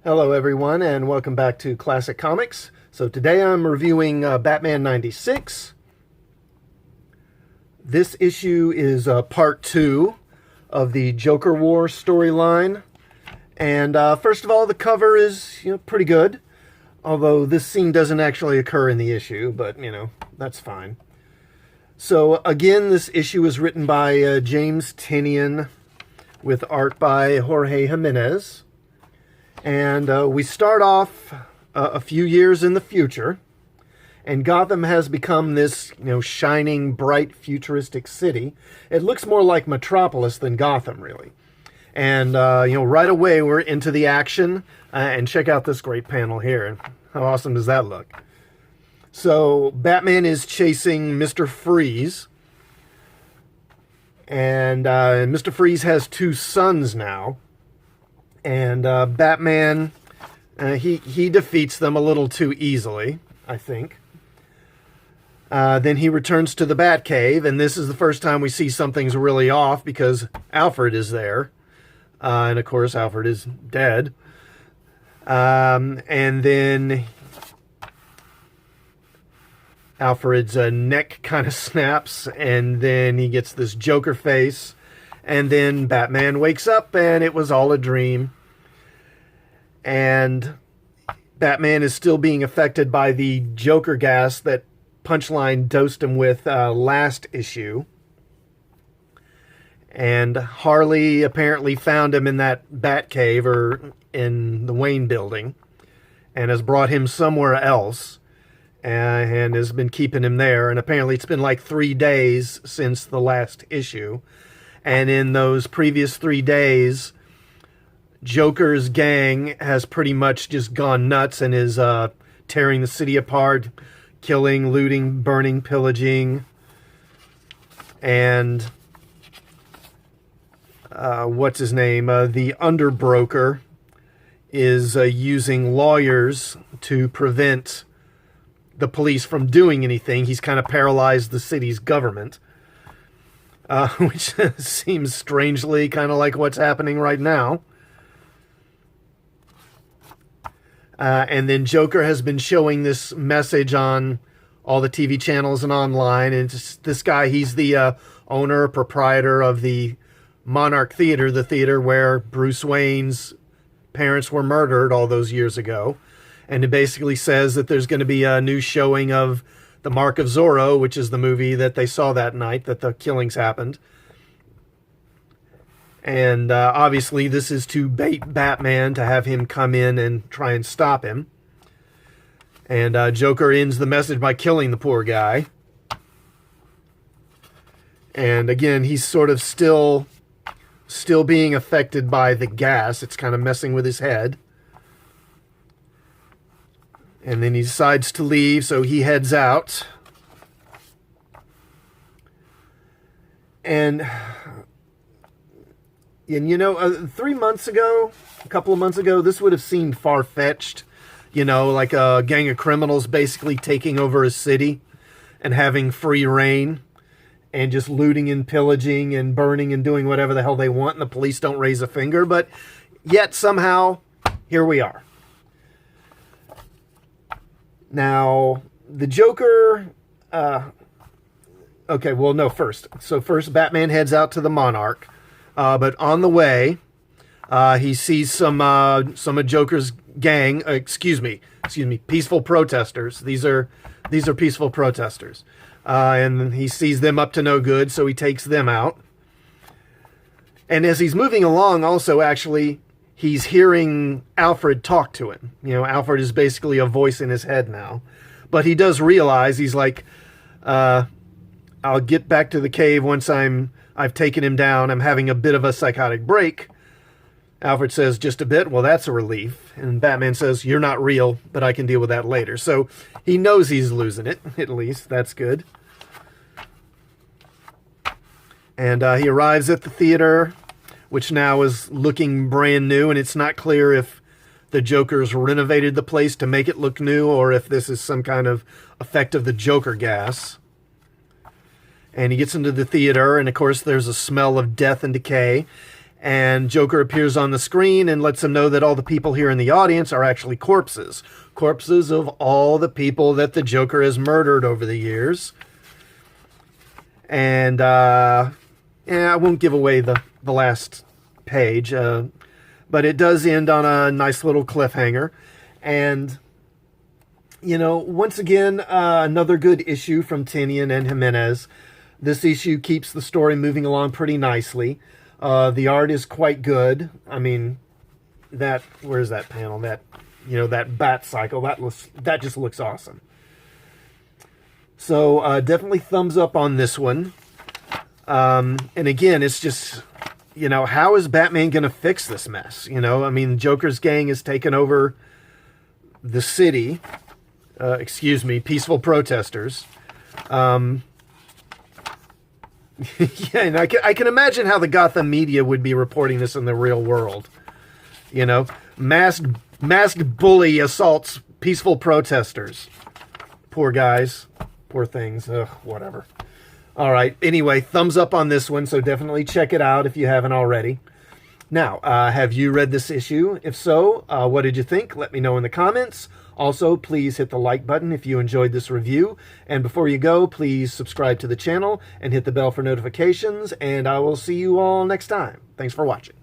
Hello everyone and welcome back to Classic Comics. So today I'm reviewing Batman 96. This issue is part 2 of the Joker War storyline. And first of all, the cover is pretty good. Although this scene doesn't actually occur in the issue, but that's fine. So again, this issue is written by James Tynion with art by Jorge Jimenez. And we start off a few years in the future, and Gotham has become this, shining, bright, futuristic city. It looks more like Metropolis than Gotham, really. And, right away we're into the action, and check out this great panel here. How awesome does that look? So, Batman is chasing Mr. Freeze, and Mr. Freeze has two sons now. And Batman, he defeats them a little too easily, I think. Then he returns to the Batcave, and this is the first time we see something's really off because Alfred is there. And of course, Alfred is dead. And then Alfred's neck kind of snaps, and then he gets this Joker face. And then Batman wakes up, and it was all a dream. And Batman is still being affected by the Joker gas that Punchline dosed him with last issue. And Harley apparently found him in that Batcave, or in the Wayne building, and has brought him somewhere else, and has been keeping him there. And apparently it's been like 3 days since the last issue. And in those previous 3 days, Joker's gang has pretty much just gone nuts and is tearing the city apart, killing, looting, burning, pillaging. And what's his name? The underbroker is using lawyers to prevent the police from doing anything. He's kind of paralyzed the city's government. Which seems strangely kind of like what's happening right now. And then Joker has been showing this message on all the TV channels and online. And this guy, he's the owner, proprietor of the Monarch Theater, the theater where Bruce Wayne's parents were murdered all those years ago. And it basically says that there's going to be a new showing of The Mark of Zorro, which is the movie that they saw that night that the killings happened. And obviously this is to bait Batman to have him come in and try and stop him. And Joker ends the message by killing the poor guy. And again, he's sort of still being affected by the gas. It's kind of messing with his head. And then he decides to leave, so he heads out. And 3 months ago, a couple of months ago, this would have seemed far-fetched. Like a gang of criminals basically taking over a city and having free reign and just looting and pillaging and burning and doing whatever the hell they want, and the police don't raise a finger. But yet, somehow, here we are. Now, the Joker... okay, well, no, first. So first, Batman heads out to the Monarch. But on the way, he sees some of Joker's gang... excuse me, peaceful protesters. These are peaceful protesters. And he sees them up to no good, so he takes them out. And as he's moving along, also, actually... he's hearing Alfred talk to him. Alfred is basically a voice in his head now. But he does realize, he's like, I'll get back to the cave once I've taken him down. I'm having a bit of a psychotic break. Alfred says, just a bit? Well, that's a relief. And Batman says, you're not real, but I can deal with that later. So he knows he's losing it, at least. That's good. And he arrives at the theater, which now is looking brand new, and it's not clear if the Joker's renovated the place to make it look new, or if this is some kind of effect of the Joker gas. And he gets into the theater, and of course there's a smell of death and decay. And Joker appears on the screen and lets them know that all the people here in the audience are actually corpses. Corpses of all the people that the Joker has murdered over the years. And, I won't give away the last page, but it does end on a nice little cliffhanger. And, once again, another good issue from Tinian and Jimenez. This issue keeps the story moving along pretty nicely. The art is quite good. I mean, where's that panel? That bat cycle, that just looks awesome. So, definitely thumbs up on this one. And again, it's just, how is Batman going to fix this mess? I mean, Joker's gang has taken over the city. Peaceful protesters. Yeah, and I can imagine how the Gotham media would be reporting this in the real world. Masked bully assaults peaceful protesters. Poor guys. Poor things. Ugh, whatever. All right. Anyway, thumbs up on this one, so definitely check it out if you haven't already. Now, have you read this issue? If so, what did you think? Let me know in the comments. Also, please hit the like button if you enjoyed this review. And before you go, please subscribe to the channel and hit the bell for notifications. And I will see you all next time. Thanks for watching.